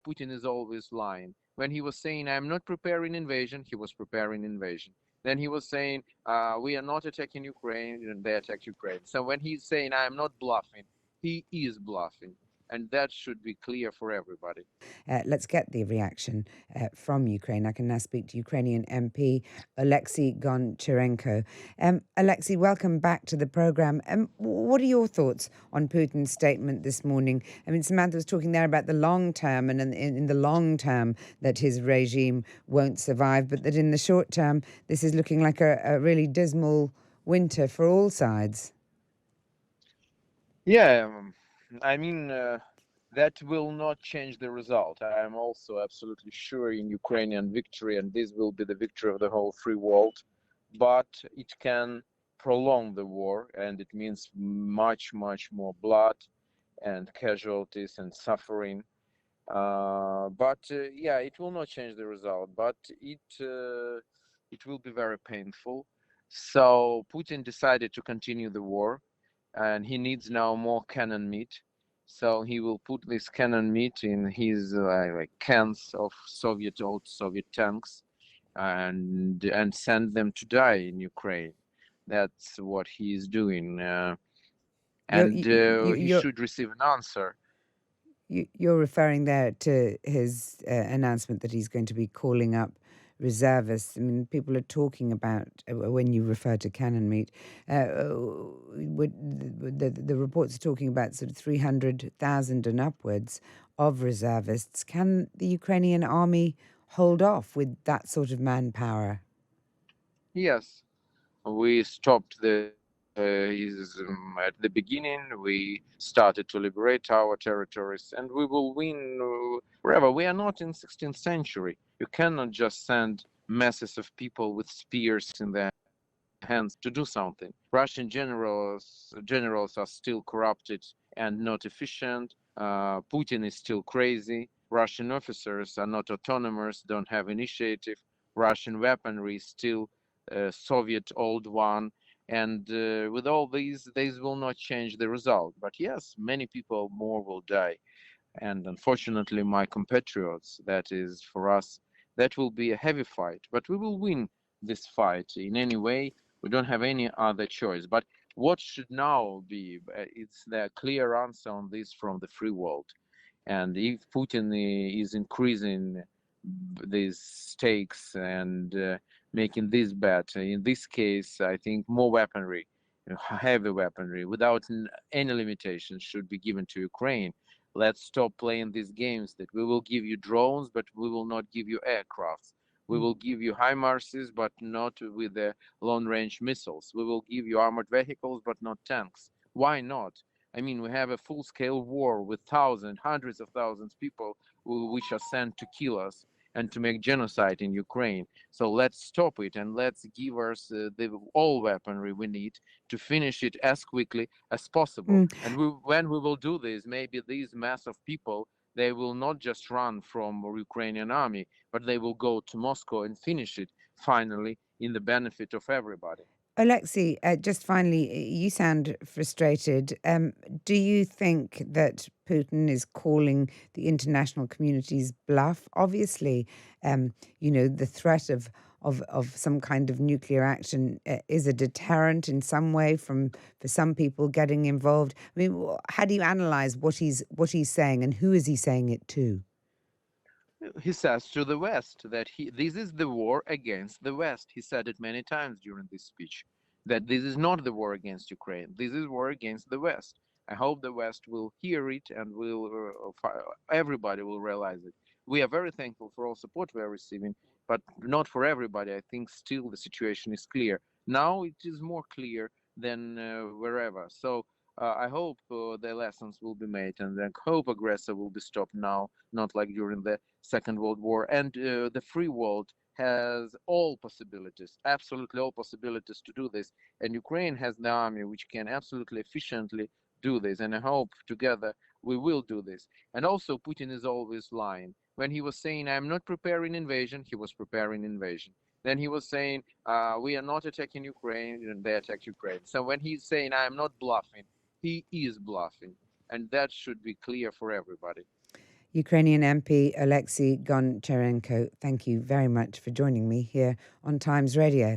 Putin is always lying. When he was saying, I'm not preparing invasion, he was preparing invasion. Then he was saying, we are not attacking Ukraine, and they attacked Ukraine. So when he's saying, I'm not bluffing, he is bluffing. And that should be clear for everybody. Let's get the reaction from Ukraine. I can now speak to Ukrainian MP Oleksiy Goncharenko. Oleksiy, welcome back to the program. What are your thoughts on Putin's statement this morning? I mean, Samantha was talking there about the long term, and in the long term that his regime won't survive, but that in the short term, this is looking like a really dismal winter for all sides. Yeah, I mean, that will not change the result. I am also absolutely sure in Ukrainian victory, and this will be the victory of the whole free world. But it can prolong the war, and it means much, much more blood and casualties and suffering. But yeah, it will not change the result, but it will be very painful. So Putin decided to continue the war, and he needs now more cannon meat. So he will put this cannon meat in his like cans of old Soviet tanks, and send them to die in Ukraine. That's what he is doing, You're, and you, he you're should receive an answer. You're referring there to his announcement that he's going to be calling up reservists. I mean, people are talking about, when you refer to cannon meat, the reports are talking about sort of 300,000 and upwards of reservists. Can the Ukrainian army hold off with that sort of manpower? Yes, we stopped the at the beginning. We started to liberate our territories, and we will win forever. We are not in 16th century. You cannot just send masses of people with spears in their hands to do something. Russian generals are still corrupted and not efficient. Putin is still crazy. Russian officers are not autonomous, don't have initiative. Russian weaponry is still Soviet old one. And with all these will not change the result. But yes, many people more will die. And unfortunately, my compatriots, that is for us, that will be a heavy fight. But we will win this fight in any way. We don't have any other choice. But what should now be? It's the clear answer on this from the free world. And if Putin is increasing these stakes and making this bet, in this case, I think more weaponry, heavy weaponry, without any limitations, should be given to Ukraine. Let's stop playing these games that we will give you drones, but we will not give you aircrafts. We will give you HIMARSes, but not with the long-range missiles. We will give you armored vehicles, but not tanks. Why not? I mean, we have a full-scale war with thousands, hundreds of thousands of people which are sent to kill us and to make genocide in Ukraine. So let's stop it and let's give us the all weaponry we need to finish it as quickly as possible. Mm. And when we will do this, maybe these mass of people, they will not just run from Ukrainian army, but they will go to Moscow and finish it finally in the benefit of everybody. Alexei, just finally, you sound frustrated. Do you think that Putin is calling the international community's bluff? Obviously, the threat of some kind of nuclear action is a deterrent in some way for some people getting involved. I mean, how do you analyze what he's saying, and who is he saying it to? He says to the West that this is the war against the West. He said it many times during this speech, that this is not the war against Ukraine. This is war against the West. I hope the West will hear it and everybody will realize it. We are very thankful for all support we are receiving, but not for everybody. I think still the situation is clear. Now it is more clear than wherever. So I hope the lessons will be made, and I hope aggressor will be stopped now, not like during the Second World War. And the free world has all possibilities, absolutely all possibilities to do this. And Ukraine has the army which can absolutely efficiently do this. And I hope together we will do this. And also, Putin is always lying. When he was saying, I'm not preparing invasion, he was preparing invasion. Then he was saying, we are not attacking Ukraine, and they attacked Ukraine. So when he's saying, I am not bluffing, he is bluffing. And that should be clear for everybody. Ukrainian MP Oleksiy Goncharenko, thank you very much for joining me here on Times Radio.